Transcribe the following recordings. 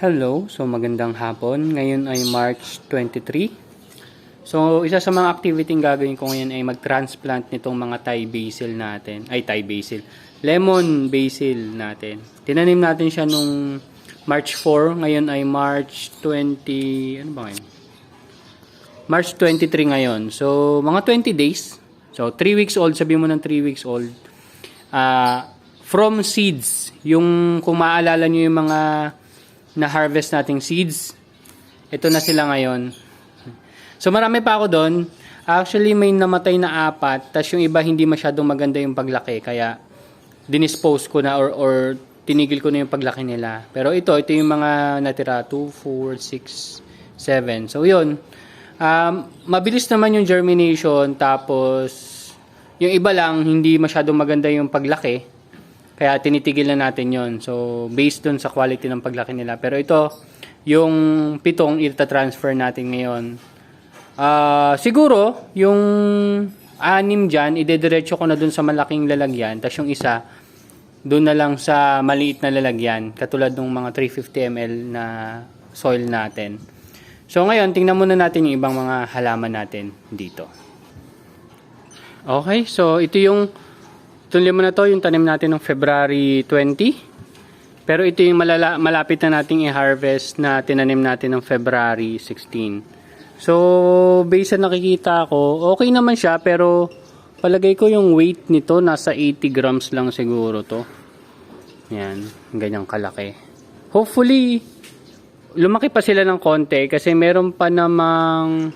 Hello, so magandang hapon. Ngayon ay March 23. So, isa sa mga activity ng gagawin ko ngayon ay mag-transplant nitong mga Thai basil natin. Thai basil. Lemon basil natin. Tinanim natin siya nung March 4. Ngayon ay March 20... Ano ba ngayon? March 23 ngayon. So, mga 20 days. So, 3 weeks old. Sabi mo ng 3 weeks old. From seeds. Yung, kung maaalala nyo yung mga na-harvest nating seeds. Ito na sila ngayon. So, marami pa ako doon. Actually, may namatay na 4. Tapos yung iba, hindi masyadong maganda yung paglaki. Kaya, dinispose ko na or tinigil ko na yung paglaki nila. Pero ito yung mga natira. 2, 4, 6, 7. So, yun. Mabilis naman yung germination. Tapos, yung iba lang, hindi masyadong maganda yung paglaki. Kaya tinitigil na natin yon. So, based dun sa quality ng paglaki nila. Pero ito, yung 7 ita-transfer natin ngayon. Siguro, yung 6 dyan, idediretso ko na dun sa malaking lalagyan. Tapos yung isa, dun na lang sa maliit na lalagyan. Katulad ng mga 350 ml na soil natin. So, ngayon, tingnan muna natin yung ibang mga halaman natin dito. Okay, so ito yung itong lemon na to, yung tanim natin ng February 20. Pero ito yung malapit na nating i-harvest na tinanim natin ng February 16. So, based sa nakikita ko, okay naman siya. Pero, palagay ko yung weight nito, nasa 80 grams lang siguro to. Yan, ganyang kalaki. Hopefully, lumaki pa sila ng konti kasi meron pa namang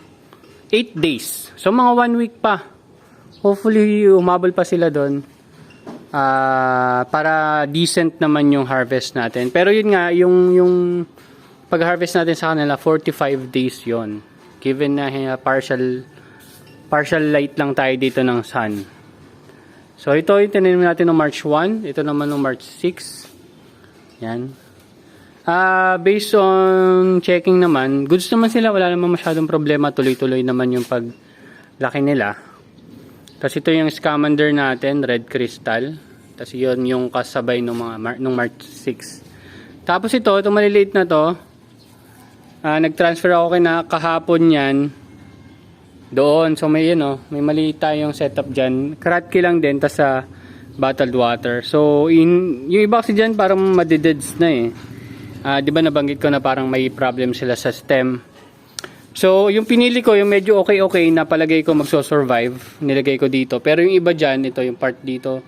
8 days. So, mga 1 week pa. Hopefully, umabol pa sila doon. Para decent naman yung harvest natin. Pero yun nga, yung pag-harvest natin sa kanila, 45 days yon. Given na partial light lang tayo dito ng sun. So ito yung tinanim natin ng March 1. Ito naman ng March 6. Yan. Based on checking naman, goods naman sila. Wala naman masyadong problema. Tuloy-tuloy naman yung paglaki nila. Tapos ito yung scamander natin, red crystal. Tapos yun yung kasabay nung March 6. Tapos itong maliliit na to, nag-transfer ako kahapon yan doon. So may may maliit tayong setup dyan. Kratky lang din, tapos sa bottled water. So yung iba kasi dyan parang madideds na eh. Di ba nabanggit ko na parang may problem sila sa stem. So, yung pinili ko, yung medyo okay na palagay ko magso-survive, nilagay ko dito. Pero yung iba dyan, ito yung part dito,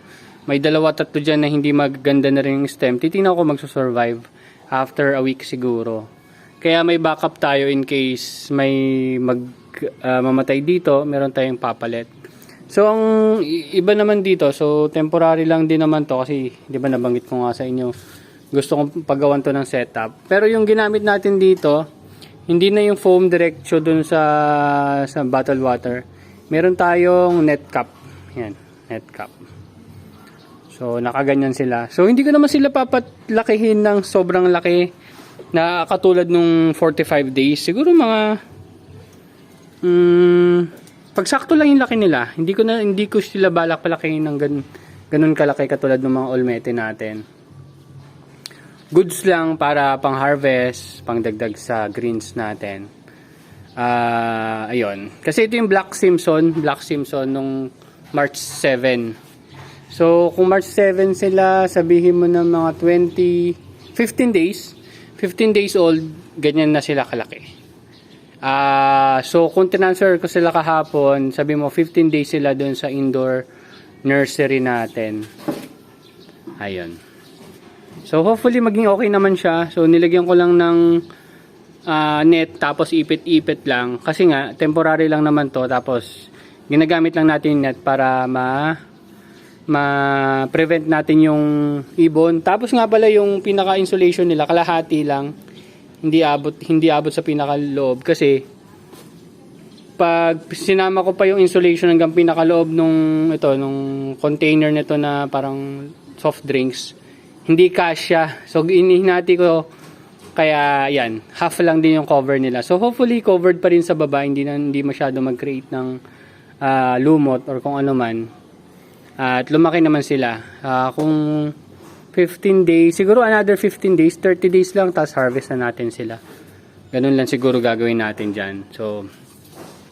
may 2-3 dyan na hindi maganda na rin yung stem. Titingnan ko magso-survive after a week siguro. Kaya may backup tayo in case may mamatay dito, meron tayong papalit. So, ang iba naman dito, so temporary lang din naman to kasi, di ba nabanggit ko nga sa inyo, gusto kong paggawan to ng setup. Pero yung ginamit natin dito, hindi na yung foam diretso dun sa bottled water. Meron tayong net cap. Yan, net cap. So, nakaganyan sila. So, hindi ko naman sila papatlakihin ng sobrang laki na katulad nung 45 days. Siguro mga pagsakto lang yung laki nila. Hindi ko sila balak palakihin ng ganun kalaki katulad ng mga olmete natin. Goods lang para pang harvest, pang dagdag sa greens natin. Ayun. Kasi ito yung Black Simpson nung March 7. So, kung March 7 sila, sabihin mo ng mga 15 days old, ganyan na sila kalaki. So, kung transfer ko sila kahapon, sabi mo 15 days sila doon sa indoor nursery natin. Ayun. So, hopefully, maging okay naman siya. So, nilagyan ko lang ng net, tapos ipit-ipit lang. Kasi nga, temporary lang naman to. Tapos, ginagamit lang natin yung net para ma-prevent natin yung ibon. Tapos nga pala, yung pinaka-insulation nila, kalahati lang. Hindi abot sa pinaka-loob. Kasi, pag sinama ko pa yung insulation hanggang pinaka-loob nung container nito na parang soft drinks, hindi kasya. So, inihinati ko. Kaya, yan. Half lang din yung cover nila. So, hopefully, covered pa rin sa baba. Hindi masyado mag-create ng lumot or kung ano man. At lumaki naman sila. Kung 15 days, siguro another 15 days, 30 days lang, tapos harvest na natin sila. Ganun lang siguro gagawin natin dyan. So,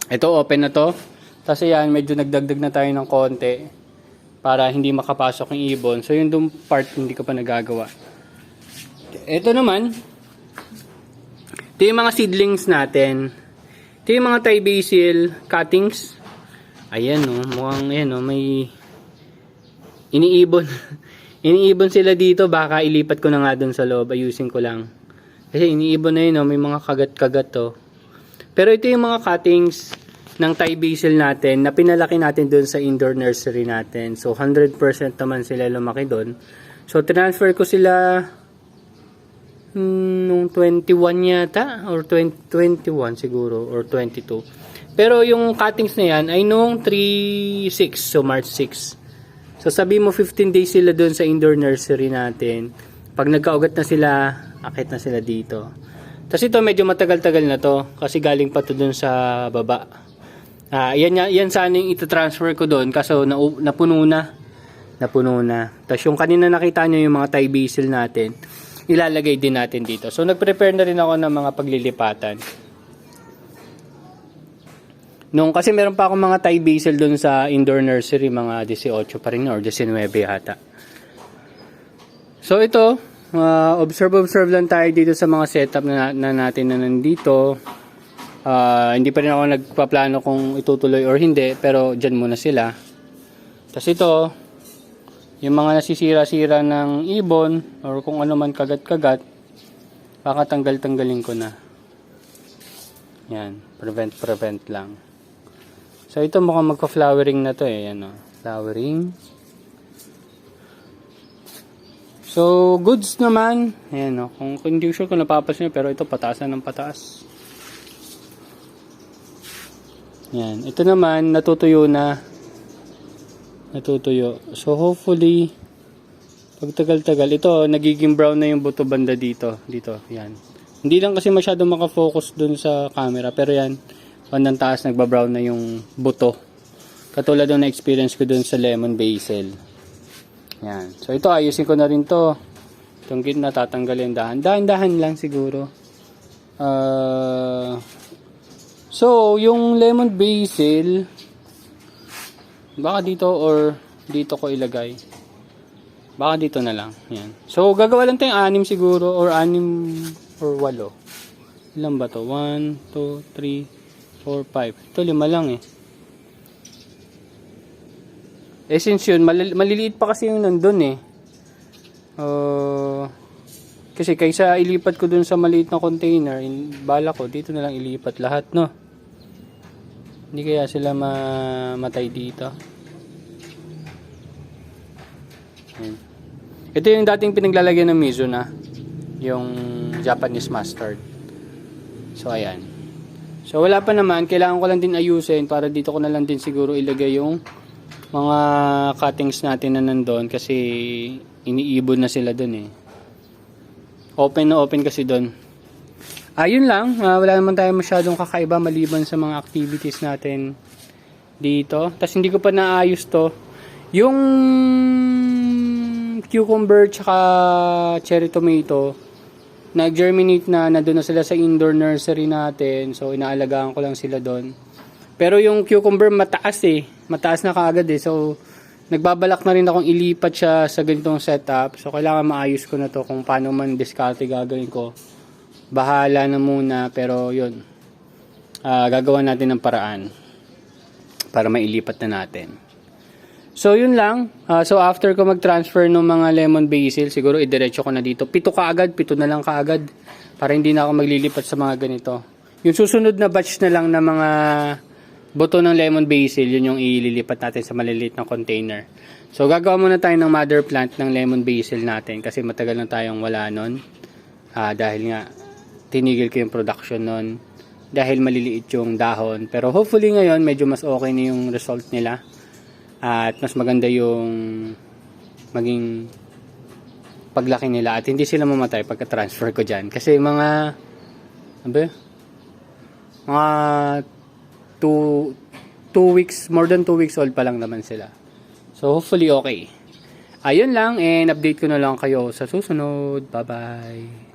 ito open na to. Tapos ayan, medyo nagdagdag na tayo ng konti para hindi makapasok yung ibon. So, yung dun part hindi ko pa nagagawa. Ito naman, ito yung mga seedlings natin. Ito yung mga Thai basil cuttings. Ayan mukhang ayan may iniibon. Iniibon sila dito, baka ilipat ko na nga dun sa loob, ayusin ko lang. Kasi iniibon na yun, may mga kagat-kagat to. Pero ito yung mga cuttings ng Thai basil natin na pinalaki natin dun sa indoor nursery natin. So 100% naman sila lumaki dun. So transfer ko sila nung 21 yata, or 21 siguro, or 22. Pero yung cuttings na yan ay nung 3-6, so March 6. So sabi mo 15 days sila doon sa indoor nursery natin. Pag nagkaugat na sila, akit na sila dito. Tapos ito medyo matagal-tagal na to kasi galing pa to doon sa baba. Yan sana yung itatransfer ko doon kaso napuno na. Napuno na. Tapos yung kanina nakita nyo yung mga Thai basil natin, ilalagay din natin dito. So nag-prepare na rin ako ng mga paglilipatan. Kasi meron pa akong mga Thai basil doon sa indoor nursery, mga 18 pa rin or 19 yata. So ito, observe lang tayo dito sa mga setup na natin na nandito. Hindi pa rin ako nagpaplano kung itutuloy or hindi, pero dyan muna sila. Tapos ito, yung mga nasisira-sira ng ibon or kung ano man kagat-kagat, baka tanggalin ko na. Yan, prevent lang. So ito mukhang magka-flowering na to yan flowering. So goods naman, ayan kung hindi sure kung napapansin nyo, pero ito pataas na ng pataas. Yan, ito naman natutuyo na. So hopefully pag tagal-tagal ito nagiging brown na yung buto banda dito, yan. Hindi lang kasi masyado maka-focus dun sa camera, pero yan bandang taas nagba-brown na yung buto. Katulad ng na-experience ko dun sa lemon basil. Yan. So ito ayusin ko na rin to. Itong gitna tatanggalin dahan-dahan lang siguro. So yung lemon basil baka dito or dito ko ilagay. Baka dito na lang. Yan. So gagawa lang tayong 6 siguro or 6 or 8. Ilan ba to? 1, 2, 3 4, 5. Ito 5 lang since yun, maliliit pa kasi yung nandun kasi kaysa ilipat ko dun sa maliit na container, bala ko dito na lang ilipat lahat, no? Hindi kaya sila mamatay dito. Yan. Ito yung dating pinaglalagyan ng Mizuna, yung Japanese mustard. So ayan. So wala pa naman, kailangan ko lang din ayusin para dito ko na lang din siguro ilagay yung mga cuttings natin na nandun kasi iniibon na sila dun Open na open kasi dun. Ayun lang, wala naman tayo masyadong kakaiba maliban sa mga activities natin dito. Tapos hindi ko pa naayos to. Yung cucumber tsaka cherry tomato, nag-germinate na, nandun na sila sa indoor nursery natin. So, inaalagaan ko lang sila doon. Pero yung cucumber mataas mataas na kaagad So, nagbabalak na rin akong ilipat siya sa ganitong setup. So, kailangan maayos ko na to kung paano man discarte gagawin ko. Bahala na muna, pero yun. Gagawa natin ng paraan para mailipat na natin. So, yun lang. So, after ko mag-transfer ng mga lemon basil, siguro idiretso ko na dito. 7 na lang kaagad. Para hindi na ako maglilipat sa mga ganito. Yung susunod na batch na lang na mga buto ng lemon basil, yun yung ililipat natin sa maliliit na container. So, gagawa muna tayo ng mother plant ng lemon basil natin kasi matagal na tayong wala nun. Dahil nga, tinigil ko yung production nun. Dahil maliliit yung dahon. Pero hopefully ngayon, medyo mas okay na yung result nila. At mas maganda yung maging paglaki nila at hindi sila mamatay pagka-transfer ko dyan. Kasi mga 2 weeks, more than 2 weeks old pa lang naman sila. So hopefully okay. Ayun lang, and update ko na lang kayo sa susunod. Bye-bye.